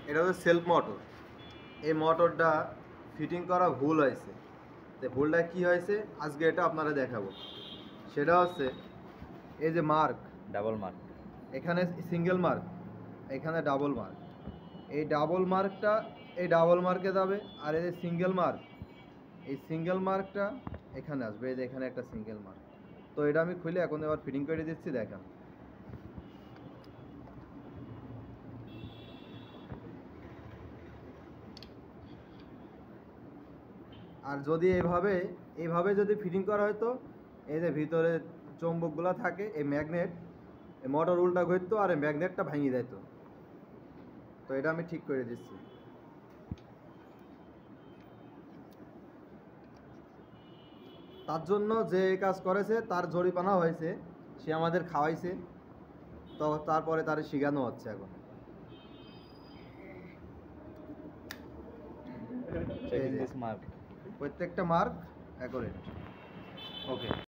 এটা হচ্ছে self motor. এই মোটরটা ফিটিং করা ভুল হয়েছে। তো ভুলটা কি হয়েছে আজকে এটা আপনারা দেখাবো। সেটা হচ্ছে এই যে মার্ক, ডাবল মার্ক, এখানে সিঙ্গেল মার্ক, এখানে ডাবল মার্ক। এই ডাবল মার্কটা এই ডাবল মার্কে যাবে, আর এই যে সিঙ্গেল মার্ক, এই সিঙ্গেল মার্কটা এখানে আসবে। এই যে এখানে একটা সিঙ্গেল মার্ক। তো এটা আমি খুলে এখন এবার ফিটিং করে দিচ্ছি, দেখেন। আর যদি এইভাবে যদি ফিটিং করা হয়, তো এই যে ভিতরে চৌম্বকগুলো থাকে, এই ম্যাগনেট, এই মোটর উল্টা ঘুরতো আর এই ম্যাগনেটটা ভেঙে যেত। তো এটা আমি ঠিক করে দিচ্ছি। তার জন্য যে কাজ করেছে তার জরিমানা হয়েছে, সে আমাদের খাওয়াইছে, তো তারপরে তার শেখানো হচ্ছে এখন। চেকিং দিস মার্ক, প্রত্যেকটা মার্ক অ্যাকুরেট। ওকে।